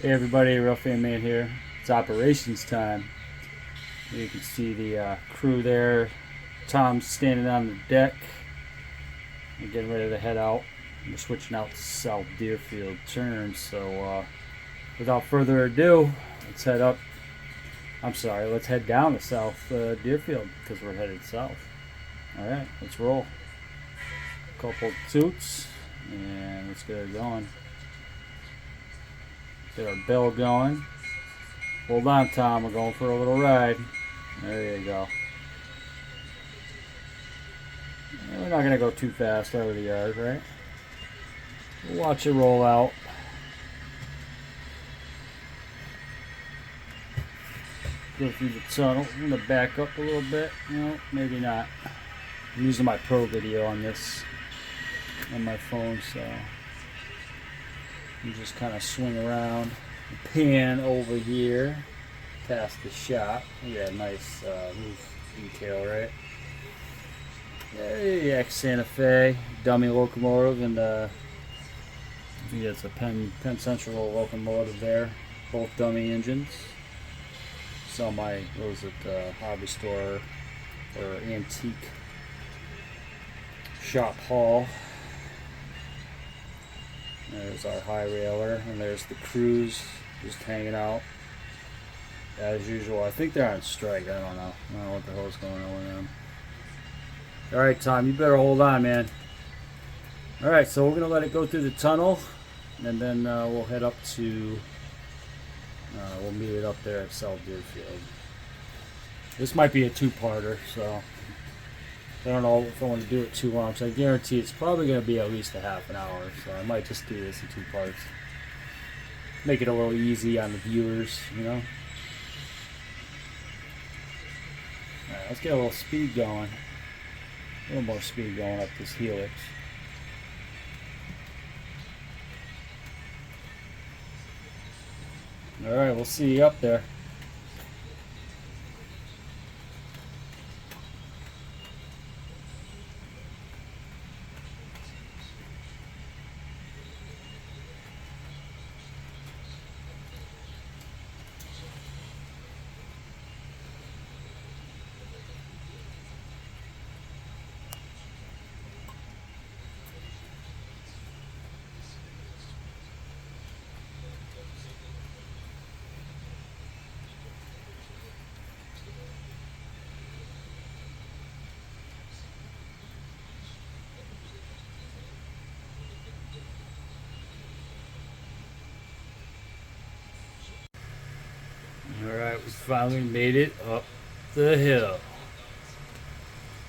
Hey everybody, Ruffian Man here. It's operations time. You can see the crew there. Tom's standing on the deck. We're getting ready to head out. We're switching out to South Deerfield Turn. So without further ado, let's head up. Let's head down to South Deerfield because we're headed south. All right, let's roll. Couple toots and let's get it going. Get our bell going. Hold on, Tom. We're going for a little ride. There you go. We're not going to go too fast out of the yard, right? We'll watch it roll out. Go through the tunnel. I'm going to back up a little bit. No, maybe not. I'm using my pro video on this on my phone, so you just kind of swing around, pan over here past the shop. Yeah, nice roof detail, right? Hey, ex Santa Fe dummy locomotive, and I think it's a Penn Central locomotive there. Both dummy engines. Saw my hobby store or antique shop haul. There's our high railer, and there's the crews just hanging out as usual. I think they're on strike. I don't know what the hell's going on with them. Alright, Tom, you better hold on, man. Alright, so we're going to let it go through the tunnel, and then we'll head up to, we'll meet it up there at South Deerfield. This might be a two-parter, so I don't know if I want to do it too long, so I guarantee it's probably going to be at least a half an hour, so I might just do this in two parts. Make it a little easy on the viewers, you know? Alright, let's get a little speed going. A little more speed going up this helix. Alright, we'll see you up there. Alright, we finally made it up the hill.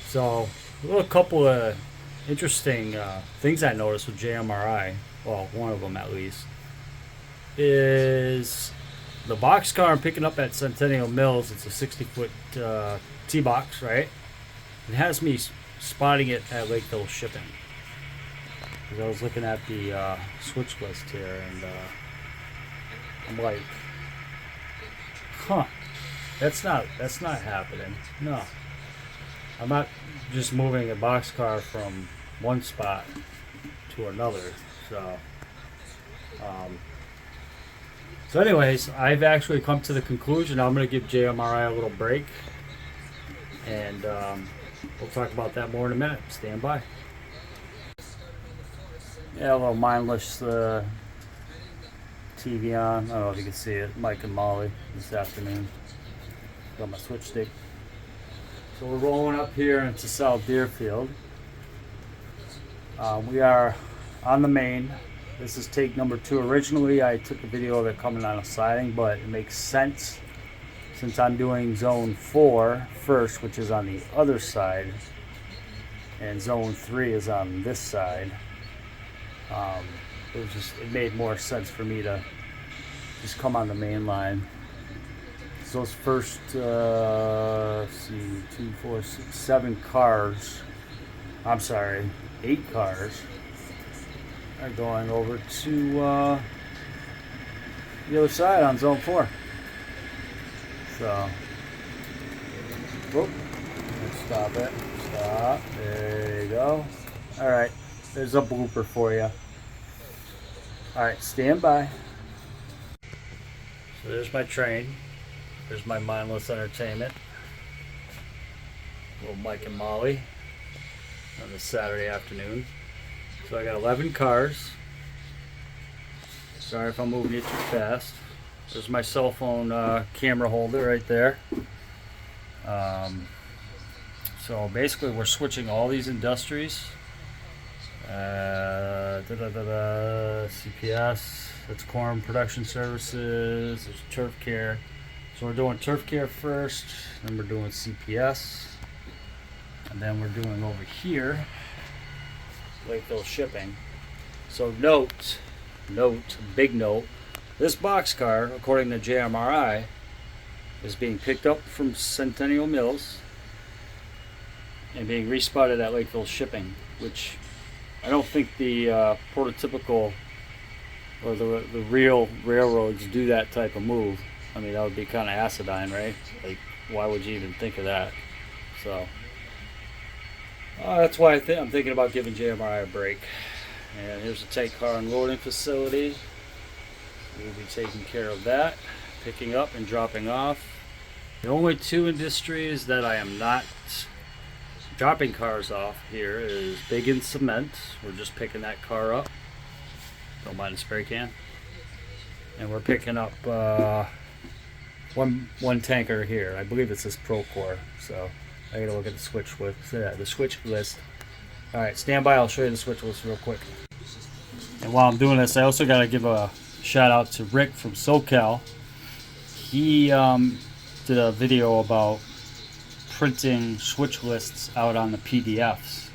So, a couple of interesting things I noticed with JMRI, well, one of them at least, is the boxcar I'm picking up at Centennial Mills. It's a 60-foot T-box, right? It has me spotting it at Lakeville Shipping. Because I was looking at the switch list here, and I'm like, huh, that's not happening. No, I'm not just moving a boxcar from one spot to another. So anyways, I've actually come to the conclusion I'm going to give JMRI a little break, and we'll talk about that more in a minute. Stand by. Yeah, a little mindless TV on. I don't know if you can see it. Mike and Molly this afternoon. Got my switch stick. So we're rolling up here into South Deerfield. We are on the main. This is take number 2. Originally, I took a video of it coming on a siding, but it makes sense since I'm doing zone 4 first, which is on the other side, and zone 3 is on this side. It made more sense for me to just come on the main line. So those first, let's see, 2, 4, 6, 7 cars, I'm sorry, 8 cars are going over to the other side on zone 4. So, whoop, let's stop it, stop, there you go. Alright, there's a blooper for you. Alright, stand by. So there's my train. There's my mindless entertainment. Little Mike and Molly on this Saturday afternoon. So I got 11 cars. Sorry if I'm moving you too fast. There's my cell phone camera holder right there. So basically we're switching all these industries. CPS, that's Corn Production Services, there's Turf Care. So we're doing Turf Care first, then we're doing CPS, and then we're doing over here Lakeville Shipping. So big note, this boxcar, according to JMRI, is being picked up from Centennial Mills and being respotted at Lakeville Shipping, which I don't think the prototypical or the real railroads do that type of move. I mean, that would be kind of acidine, right? Like, why would you even think of that? So that's why I'm thinking about giving JMRI a break. And here's a tank car unloading facility. We'll be taking care of that, picking up and dropping off. The only two industries that I am not dropping cars off here is Big and Cement. We're just picking that car up. Don't mind the spray can. And we're picking up one tanker here. I believe it says Procore. So I gotta look at the switch list. All right, stand by. I'll show you the switch list real quick. And while I'm doing this, I also gotta give a shout out to Rick from SoCal. He did a video about printing switch lists out on the PDFs.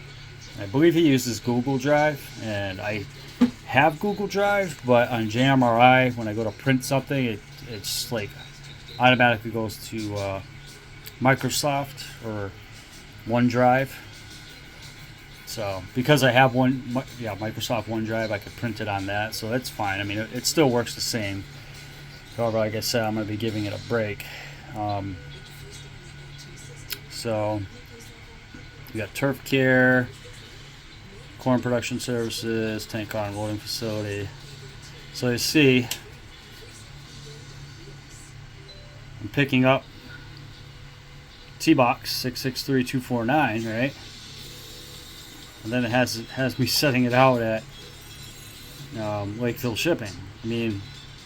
I believe he uses Google Drive, and I have Google Drive, but on JMRI, when I go to print something, it's like automatically goes to Microsoft or OneDrive. So because I have Microsoft OneDrive, I could print it on that, so that's fine. I mean, it still works the same. However, like I said, I'm going to be giving it a break. So we got Turf Care, Corn Production Services, tank car unloading facility. So you see, I'm picking up T-Box 663249, right? And then it has me setting it out at Lakeville Shipping. I mean,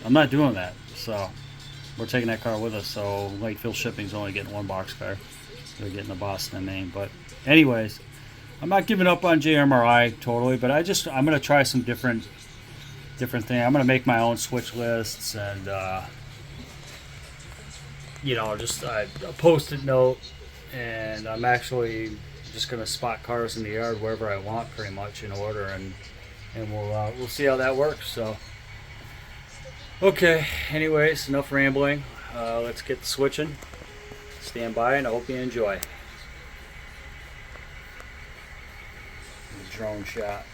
I'm not doing that. So we're taking that car with us. So Lakeville Shipping's only getting one boxcar. They're getting the Boston name. But anyways, I'm not giving up on JMRI totally, but I'm gonna try some different thing. I'm gonna make my own switch lists and just a post-it note, and I'm actually just gonna spot cars in the yard wherever I want, pretty much in order, and we'll see how that works. So okay, anyways, enough rambling. Let's get the switching. Stand by, and I hope you enjoy. The drone shot.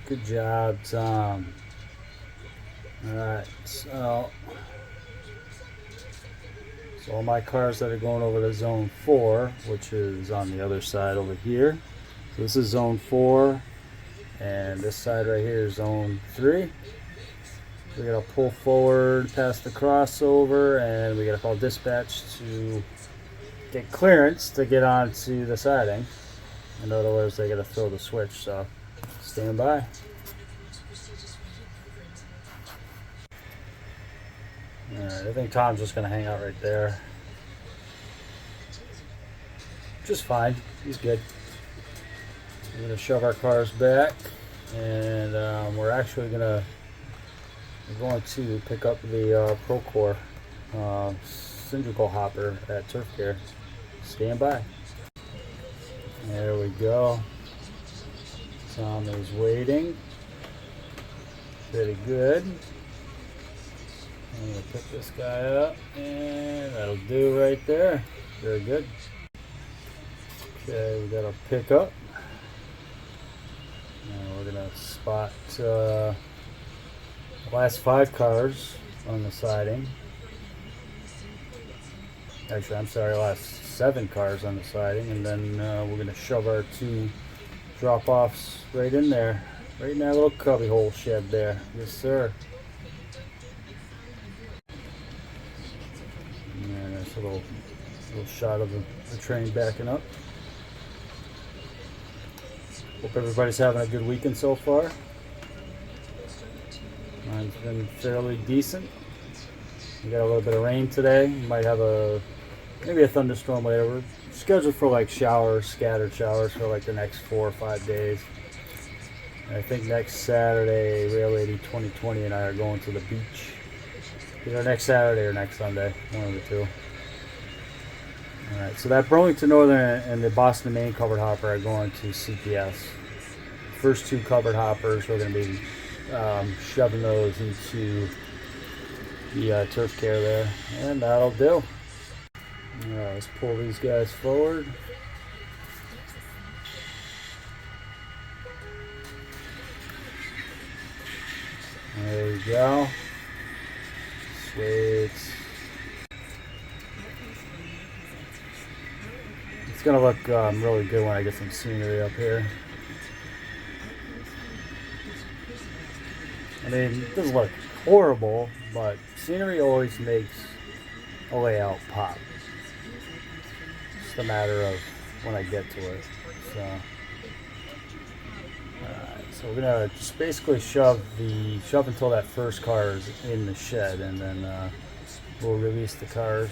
Good job, Tom. Alright, so all my cars that are going over to zone 4, which is on the other side over here. So this is zone 4, and this side right here is zone 3. We gotta pull forward past the crossover, and we gotta call dispatch to get clearance to get onto the siding. In other words, they gotta throw the switch, so stand by. Alright, I think Tom's just going to hang out right there. Just fine. He's good. We're going to shove our cars back, and we're going to pick up the Procore cylindrical hopper at Turf Care. Stand by. There we go. Tom is waiting. Pretty good. I'm going to pick this guy up, and that'll do right there. Very good. Okay, we got our pickup. Now we're going to spot the last 5 cars on the siding. Actually, I'm sorry, last 7 cars on the siding, and then we're going to shove our 2 drop-offs right in there, right in that little cubby hole shed there. Yes, sir. And there's a little shot of the train backing up. Hope everybody's having a good weekend so far. Mine's been fairly decent. We got a little bit of rain today. Might have maybe a thunderstorm later. We're scheduled for like scattered showers for like the next 4 or 5 days. And I think next Saturday, Rail Lady 2020 and I are going to the beach. Either next Saturday or next Sunday, one of the two. Alright, so that Burlington Northern and the Boston Maine covered hopper are going to CPS. First 2 covered hoppers, we're going to be shoving those into the turf care there, and that'll do. Alright, let's pull these guys forward. There we go. Sweet. It's gonna look really good when I get some scenery up here. I mean, it doesn't look horrible, but scenery always makes a layout pop. It's just a matter of when I get to it. So we're gonna just basically shove until that first car is in the shed, and then we'll release the cars.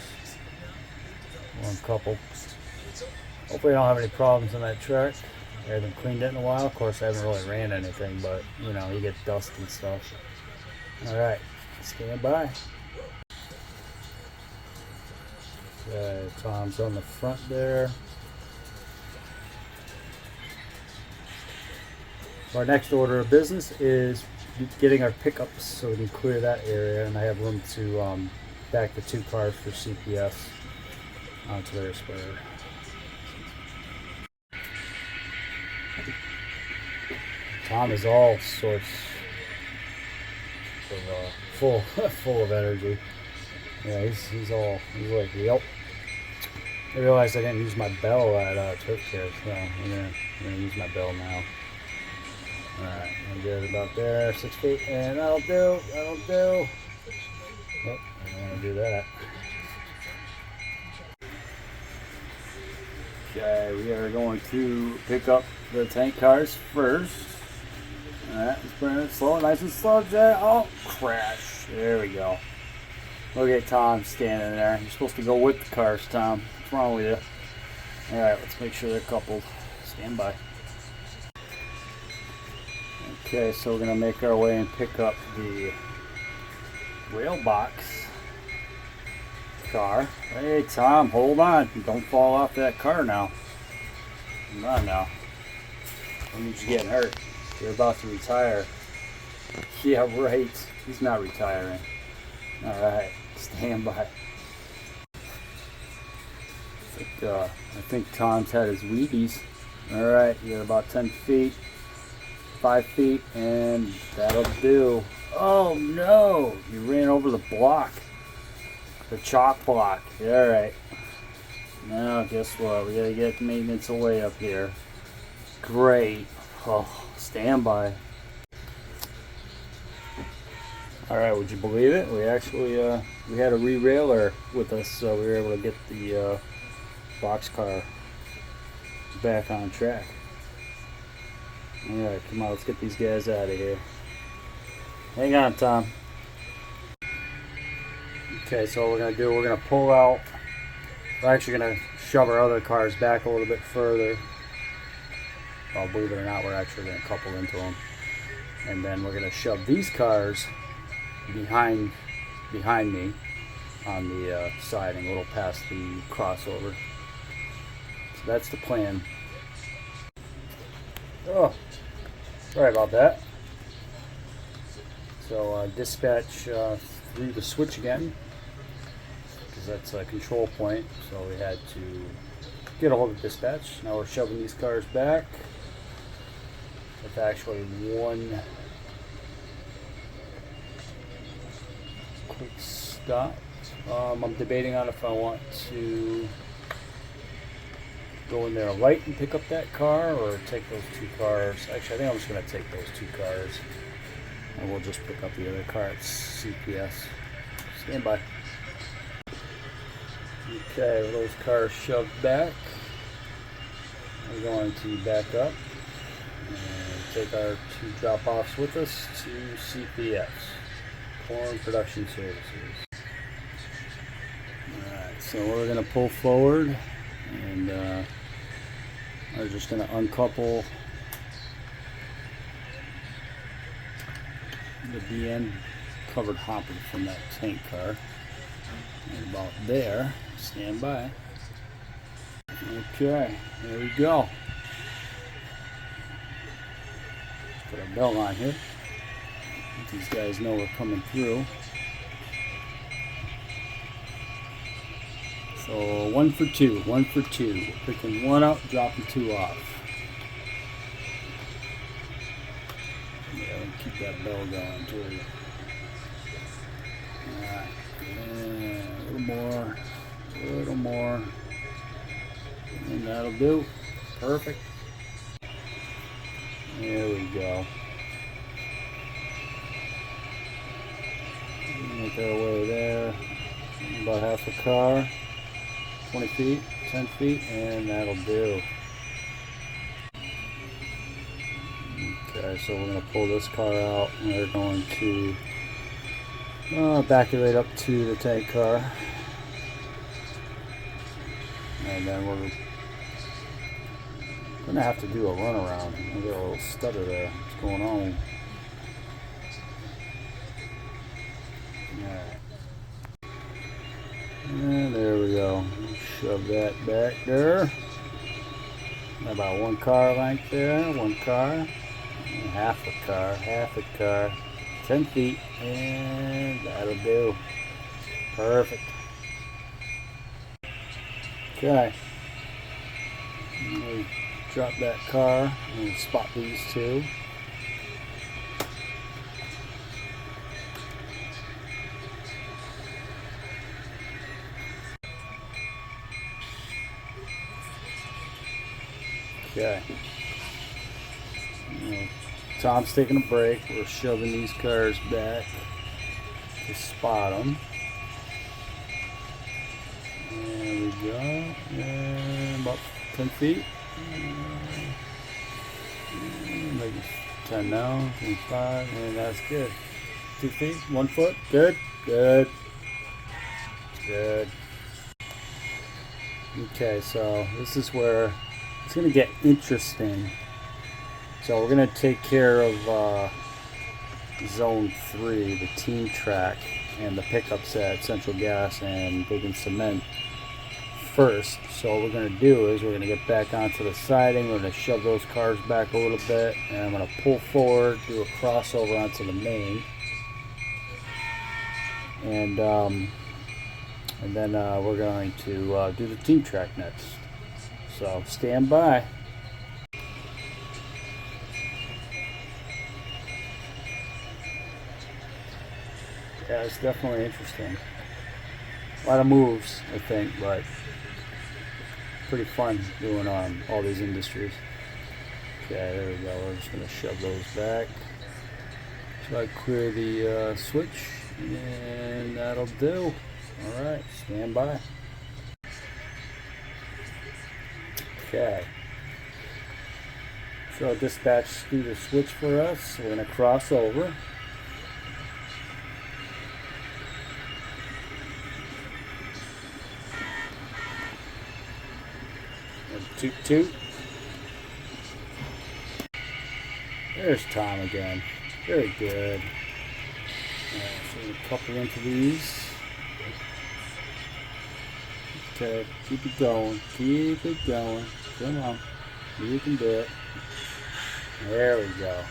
One couple. Hopefully I don't have any problems on that truck. I haven't cleaned it in a while. Of course I haven't really ran anything, but you know, you get dust and stuff. Alright, stand by. Okay, Tom's on the front there. Our next order of business is getting our pickups so we can clear that area, and I have room to back the 2 cars for CPS onto their square. Tom is all sorts of full of energy. Yeah, he's like, yep. I realized I didn't use my bell at turf care, so I'm gonna use my bell now. Alright, I'm good about there, 6 feet, and that'll do. Oh, I don't want to do that. Okay, we are going to pick up the tank cars first. Alright, let's bring it slow, nice and slow, Jay. Oh, crash. There we go. Look at Tom standing there. You're supposed to go with the cars, Tom. What's wrong with you? Alright, let's make sure they're coupled. Stand by. Okay, so we're going to make our way and pick up the rail box car. Hey, Tom, hold on. Don't fall off that car now. Come on now. Don't need you getting hurt. You're about to retire. Yeah, right. He's not retiring. Alright, stand by. I think Tom's had his Wheaties. Alright, you're about 10 feet. 5 feet, and that'll do. Oh no! You ran over the block. The chalk block. Alright. Now, guess what? We gotta get maintenance away up here. Great. Oh, stand by. Alright, would you believe it? We actually, we had a re-railer with us, so we were able to get the boxcar back on track. Alright, come on, let's get these guys out of here. Hang on, Tom. Okay, so what we're going to do, we're going to pull out. We're actually going to shove our other cars back a little bit further. Well, believe it or not, we're actually going to couple into them. And then we're going to shove these cars behind me on the siding, a little past the crossover. So that's the plan. Oh, sorry about that. So dispatch through the switch again, because that's a control point. So we had to get a hold of dispatch. Now we're shoving these cars back. With actually one quick stop. I'm debating on if I want to go in there right and pick up that car, or take those two cars. Actually, I think I'm just going to take those two cars, and we'll just pick up the other car at CPS. Stand by. Okay, with those cars shoved back, we're going to back up and take our two drop-offs with us to CPS, Corn Production Services. Alright, so we're going to pull forward, and we're just going to uncouple the BN covered hopper from that tank car. And about there, stand by. Okay, there we go. Put our bell on here. These guys know we're coming through. So 1 for 2, 1 for 2. We're picking one up, dropping two off. Yeah, keep that bell going too. Alright, a little more, a little more. And that'll do. Perfect. There we go. Make our way there. About half a car. 20 feet, 10 feet, and that'll do. Okay, so we're going to pull this car out, and we're going to back it right up to the tank car. And then we're going to have to do a runaround. I got a little stutter there. What's going on? Alright. And there we go. Shove that back there. About one car length there. One car. And half a car. Half a car. 10 feet. And that'll do. Perfect. Okay. We drop that car and spot these two. Okay. Tom's taking a break. We're shoving these cars back to spot them. There we go. And about 10 feet. Maybe 10 now. 25. And that's good. 2 feet. 1 foot. Good. Good. Good. Okay, so this is where it's going to get interesting. So we're going to take care of Zone 3, the team track, and the pickups at Central Gas and Big and Cement first. So what we're going to do is we're going to get back onto the siding. We're going to shove those cars back a little bit, and I'm going to pull forward, do a crossover onto the main, and then we're going to do the team track next. So stand by. Yeah, it's definitely interesting. A lot of moves, I think, but pretty fun doing all these industries. Okay, there we go. We're just going to shove those back. So I clear the switch, and that'll do. Alright, stand by. Okay. So dispatch through the switch for us. We're going to cross over. Toot toot. There's Tom again. Very good. So we'll couple into these. Okay, keep it going. Keep it going. Come on. You can do it. There we go.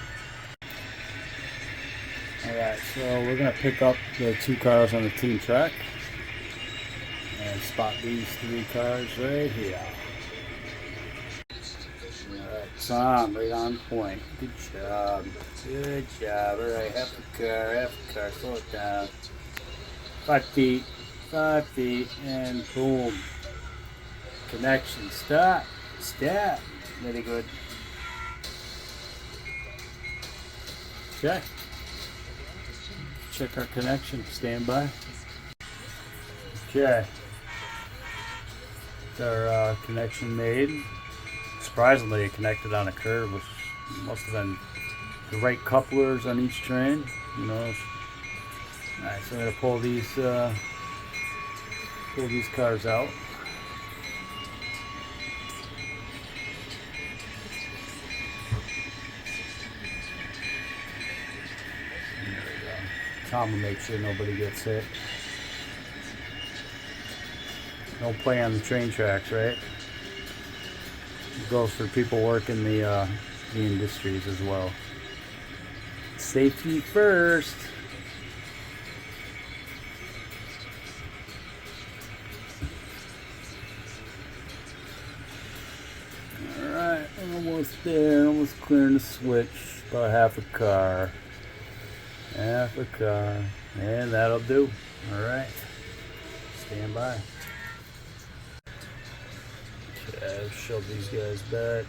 Alright, so we're going to pick up the 2 cars on the team track and spot these 3 cars right here. Alright, Tom, right on point. Good job. Good job. Alright, half a car, slow it down. 5 feet, 5 feet, and boom. Connection, stop, stop. Very good. Check. Check our connection, stand by. Okay. Our connection made. Surprisingly, it connected on a curve, which must have been the right couplers on each train. You know. Alright, so I'm gonna pull these cars out. There we go. Tom will make sure nobody gets hit. Don't play on the train tracks, right? It goes for people working the industries as well. Safety first. Alright, almost there, almost clearing the switch. About half a car. Half a car. And that'll do. Alright. Stand by. Okay, I've shoved these guys back.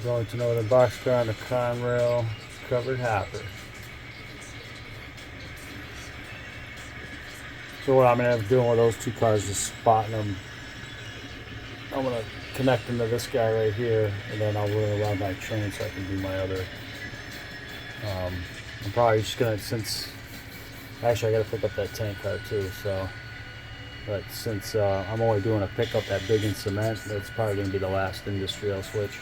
Going to Northern Boxcar on the Conrail covered hopper. So what I'm going to end up doing with those 2 cars is spotting them. I'm going to connect them to this guy right here, and then I'll run around my train so I can do my other. I'm probably just going to, since, actually I got to pick up that tank car too, so. But since I'm only doing a pickup that big in cement, that's probably going to be the last industry I'll switch.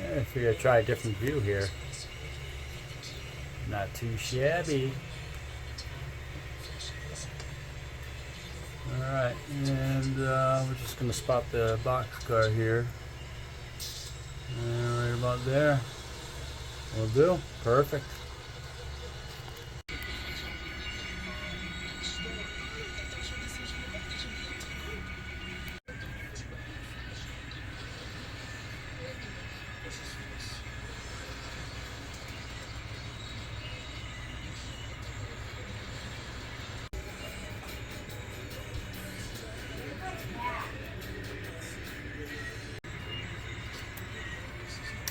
I figure I'd try a different view here. Not too shabby. Alright, and we're just going to spot the box car here. And right about there. Will do. Perfect.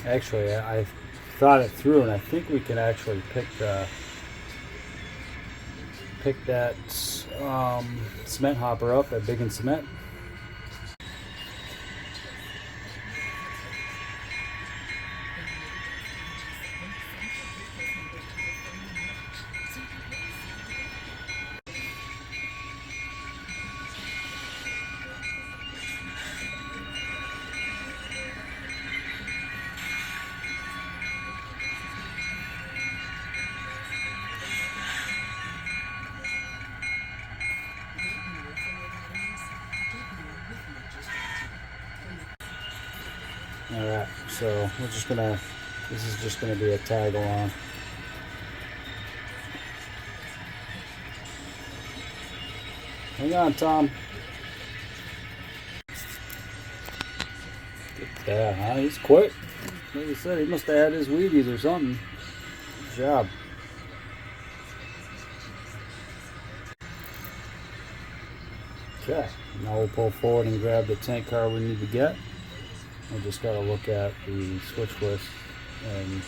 Actually, I thought it through, and I think we can actually pick that cement hopper up at Big and Cement. Alright, so we're just gonna, this is just gonna be a tag along. Hang on, Tom. Yeah, he's quick. Like I said, he must have had his Wheaties or something. Good job. Okay, now we'll pull forward and grab the tank car we need to get. We just got to look at the switch list and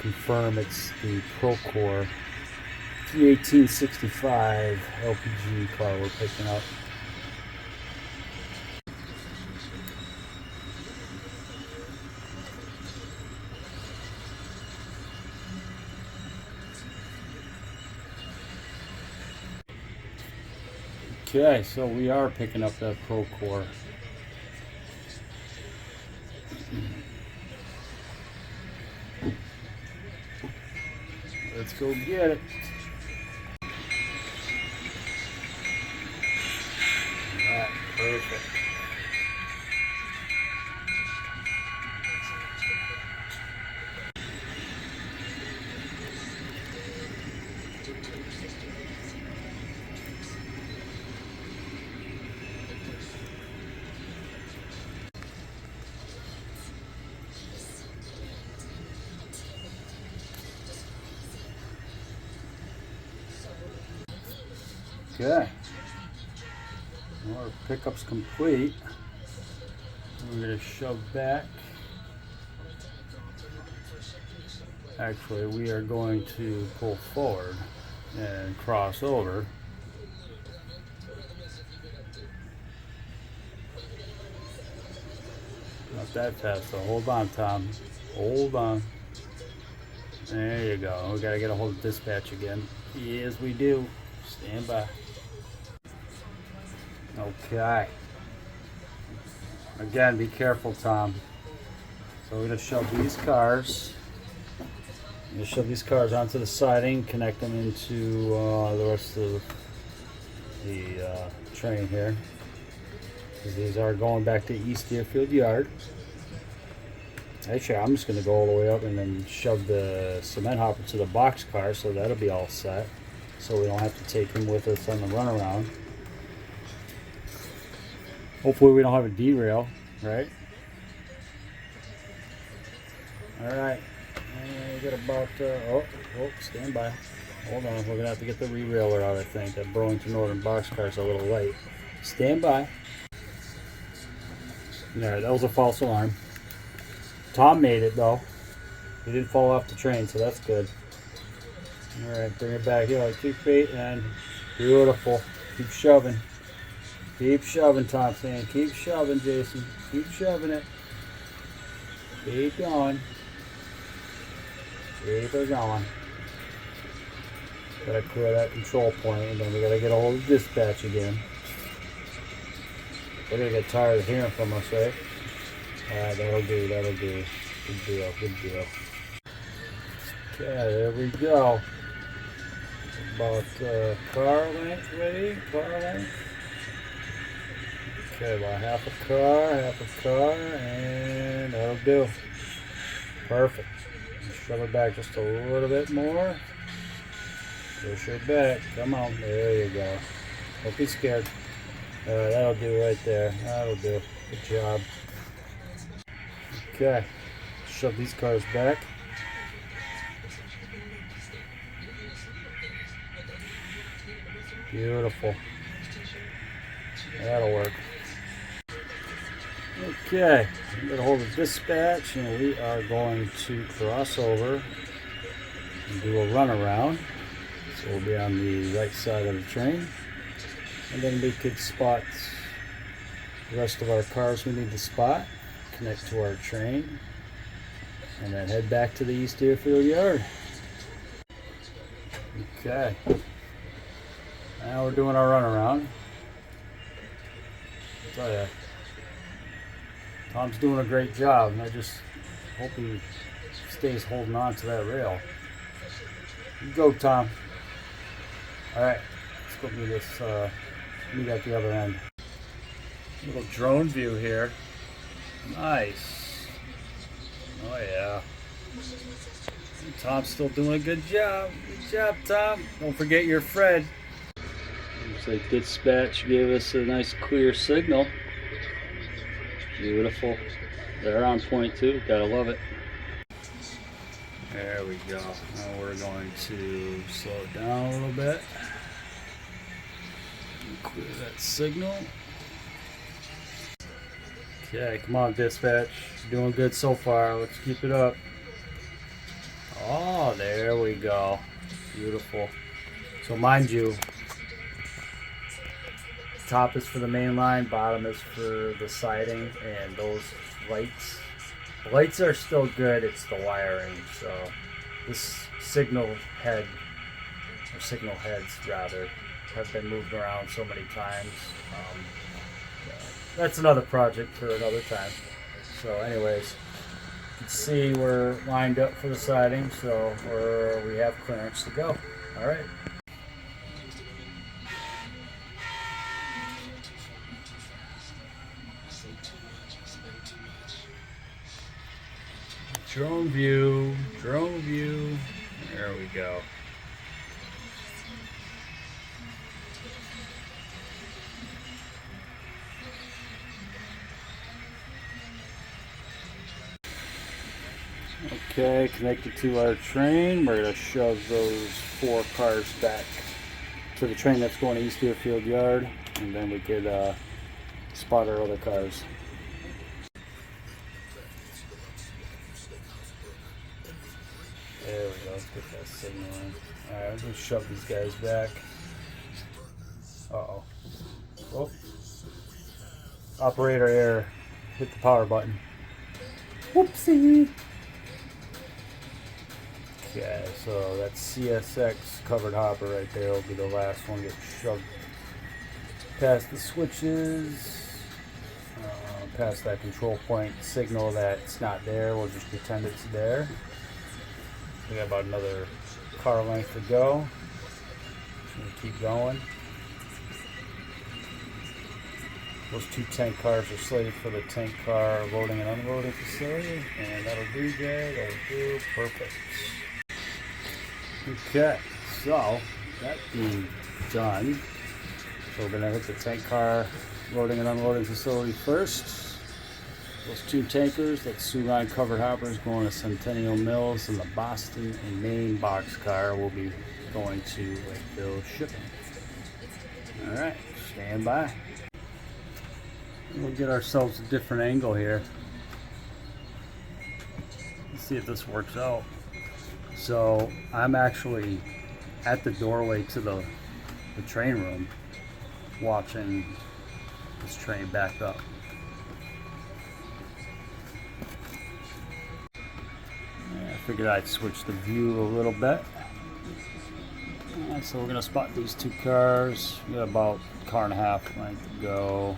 confirm it's the Procore 31865 LPG car we're picking up. Okay, so we are picking up that Procore. Let's go get it. Alright, perfect. Okay. Our pickup's complete. We're going to shove back. Actually, we are going to pull forward and cross over. Not that fast though. Hold on, Tom. Hold on. There you go. We got to get a hold of dispatch again. Yes, we do. Stand by. Okay. Again, be careful, Tom. So we're going to shove these cars. I'm going to shove these cars onto the siding, connect them into the rest of the train here. These are going back to East Deerfield Yard. Actually, I'm just going to go all the way up and then shove the cement hopper to the box car, so that'll be all set. So we don't have to take him with us on the runaround. Hopefully we don't have a derail, right? Alright. We got about, stand by. Hold on, we're going to have to get the re-railer out, I think. That Burlington Northern boxcar is a little light. Stand by. Alright, that was a false alarm. Tom made it, though. He didn't fall off the train, so that's good. Alright, bring it back. Yeah, keep feet and beautiful. Keep shoving. Keep shoving, Tom saying. Keep shoving, Jason. Keep shoving it. Keep going. Keep it going. Gotta clear that control point, and then we gotta get a hold of dispatch again. They're gonna get tired of hearing from us, right? Alright, that'll do, that'll do. Good deal, good deal. Okay, there we go. About car length ready? Car length? Okay, about half a car, and that'll do. Perfect. Shove it back just a little bit more. Push it back. Come on. There you go. Don't be scared. Alright, that'll do right there. That'll do. Good job. Okay. Shove these cars back. Beautiful. That'll work. Okay, get a hold of dispatch, and we are going to cross over and do a runaround. So we'll be on the right side of the train, and then we could spot the rest of our cars we need to spot, connect to our train, and then head back to the East Deerfield Yard. Okay, now we're doing our runaround. I'll tell ya, Tom's doing a great job, and I just hope he stays holding on to that rail. You go, Tom. Alright, let's go do this, meet at the other end. Little drone view here. Nice. Oh yeah. Tom's still doing a good job. Good job, Tom. Don't forget your Fred. Looks like dispatch gave us a nice clear signal. Beautiful. They're on point too. Gotta love it. There we go. Now we're going to slow it down a little bit. Clear that signal. Okay, come on, dispatch. Doing good so far. Let's keep it up. Oh, there we go. Beautiful. So mind you, top is for the main line, bottom is for the siding, and those lights. The lights are still good, it's the wiring. So this signal head, or signal heads rather, have been moved around so many times. That's another project for another time. So anyways, you can see we're lined up for the siding, so we have clearance to go. All right. Drone view, drone view. There we go. Okay, connected to our train. We're going to shove those 4 cars back to the train that's going to East Deerfield Yard, and then we could spot our other cars. There we go, let's get that signal in. Alright, let's just shove these guys back. Uh-oh. Oh. Operator error. Hit the power button. Whoopsie! Okay, so that CSX covered hopper right there will be the last one to get shoved past the switches, past that control point signal that it's not there. We'll just pretend it's there. We got about another car length to go. Just gonna keep going. Those 2 tank cars are slated for the tank car loading and unloading facility, and that'll do, Jay. That'll do. Perfect. Okay, so that being done, so we're gonna hit the tank car loading and unloading facility first. Those 2 tankers, that Sioux Line covered hoppers going to Centennial Mills, and the Boston and Maine boxcar will be going to Lakeville shipping. All right, stand by. We'll get ourselves a different angle here. Let's see if this works out. So I'm actually at the doorway to the train room watching this train back up. I figured I'd switch the view a little bit. So we're gonna spot these 2 cars. We got about a car and a half length to go.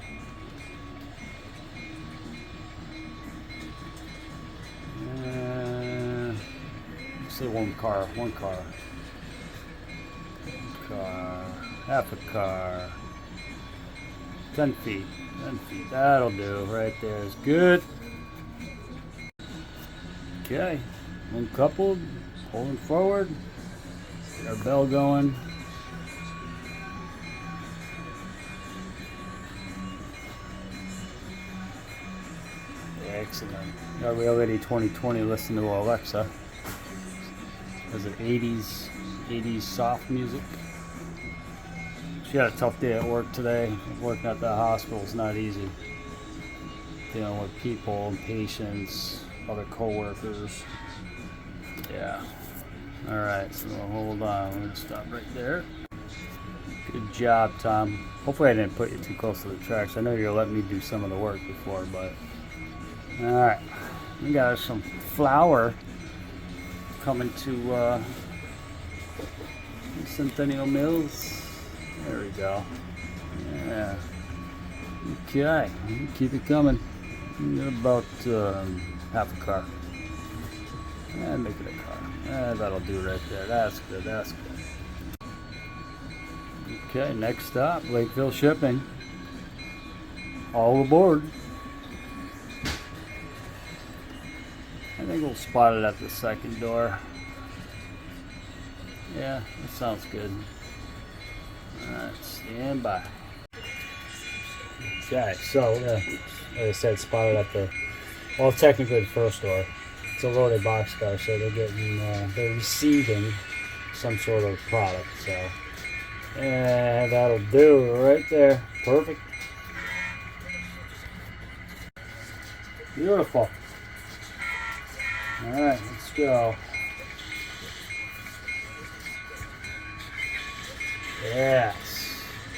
Say one car, half a car, 10 feet, that'll do. Right there is good. Okay, uncoupled, pulling forward, get our bell going. Excellent. Are we already 2020 listen to Alexa? Was it 80s soft music? She had a tough day at work today. Working at the hospital is not easy. Dealing with people and patients, other co-workers. Yeah. Alright, so hold on. We're going to stop right there. Good job, Tom. Hopefully I didn't put you too close to the tracks. I know you're letting me do some of the work before, but... Alright. We got some flour coming to Centennial Mills. There we go. Yeah. Okay. Keep it coming. We got about half a car. And make it a car. That'll do right there. That's good. That's good. Okay. Next stop, Lakeville Shipping. All aboard. I think we'll spot it at the second door. Yeah, that sounds good. Alright, stand by. Okay, so like I said, spotted at the, well, technically the first door. It's a loaded boxcar, so they're getting, they're receiving some sort of product. So, and that'll do right there. Perfect. Beautiful. Alright, let's go. Yes.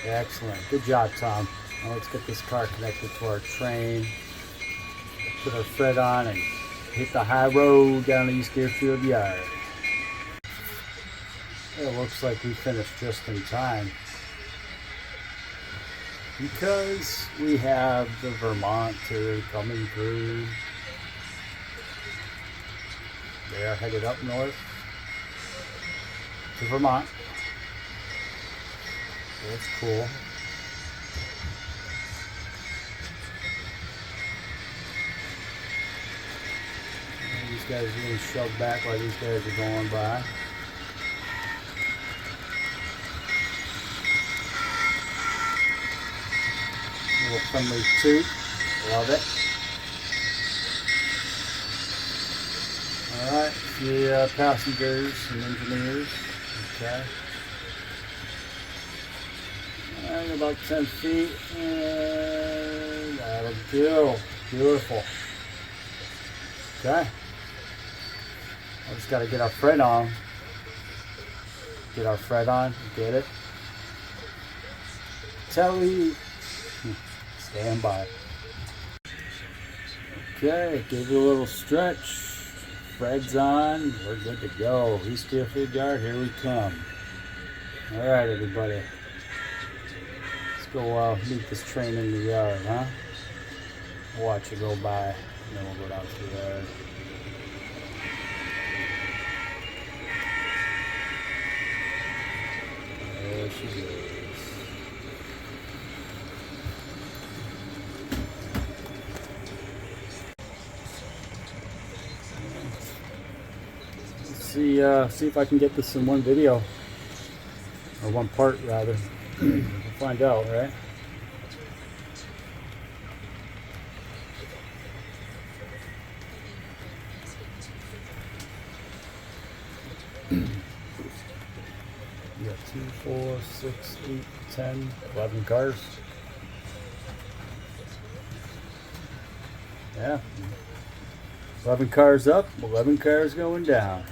Excellent. Good job, Tom. Now let's get this car connected to our train. Put our Fred on and hit the high road down to East Deerfield Yard. It looks like we finished just in time. because we have the Vermonter coming through. They are headed up north to Vermont. So that's cool. And these guys are getting shoved back while these guys are going by. Little friendly toot. Love it. Alright, the passengers and engineers. Okay. And about 10 feet. And that'll do. Beautiful. Okay. I just got to get our Fred on. Get our Fred on. Get it. Telly. Stand by. Okay, give it a little stretch. Fred's on. We're good to go. East Deerfield Yard, here we come. Alright, everybody. Let's go meet this train in the yard, huh? We'll watch it go by, and then we'll go down to the yard. There she goes. See if I can get this in one video, or one part rather. We'll find out, right? You got 2, 4, 6, 8, 10, 11 cars. Yeah. 11 cars up, 11 cars going down.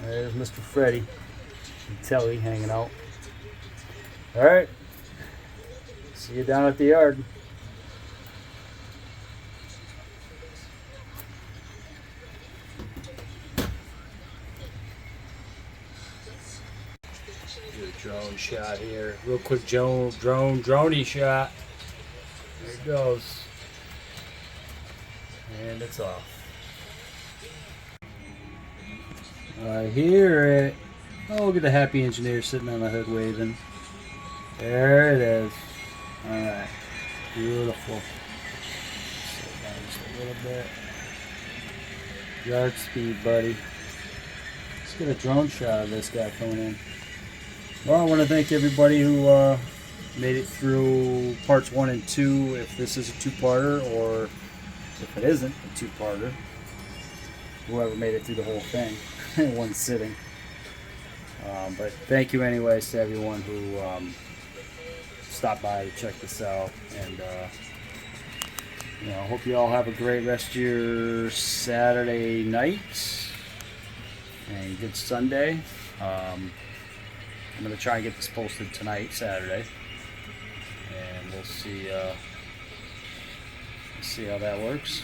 There's Mr. Freddy and Telly hanging out. Alright. See you down at the yard. Do a drone shot here. Real quick droney shot. There it goes. And it's off. I hear it. Oh, look at the happy engineer sitting on the hood waving. There it is. Alright. Beautiful. Slow down just a little bit. Yard speed, buddy. Let's get a drone shot of this guy coming in. Well, I want to thank everybody who made it through parts 1 and 2, if this is a two-parter, or if it isn't a two-parter. Whoever made it through the whole thing in one sitting. But thank you anyways to everyone who stopped by to check this out, and hope you all have a great rest of your Saturday night and good Sunday. I'm going to try and get this posted tonight, Saturday, and we'll see how that works.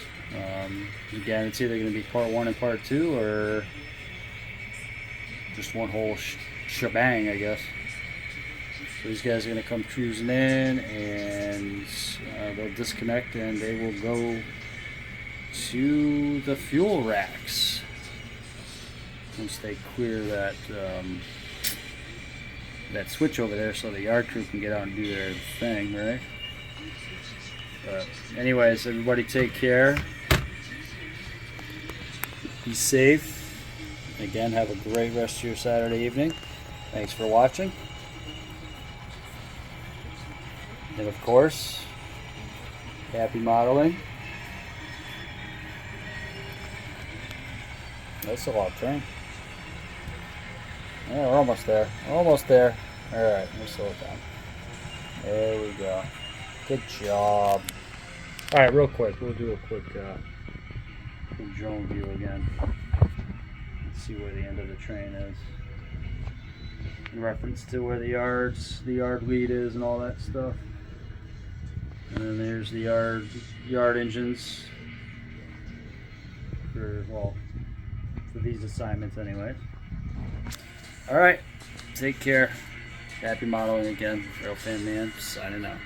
Again, it's either going to be part 1 and part 2, or just one whole shebang, I guess. So these guys are going to come cruising in, and they'll disconnect, and they will go to the fuel racks once they clear that that switch over there, so the yard crew can get out and do their thing, right? But anyways, everybody take care. Be safe. Again, have a great rest of your Saturday evening. Thanks for watching. And of course, happy modeling. That's a long turn. Yeah, we're almost there. Almost there. Alright, let's slow it down. There we go. Good job. Alright, real quick, we'll do a quick drone view again. Let's see where the end of the train is. In reference to where the yard lead is and all that stuff. And then there's the yard engines for these assignments anyways. Alright, take care. Happy modeling again. Real Fan Man signing out.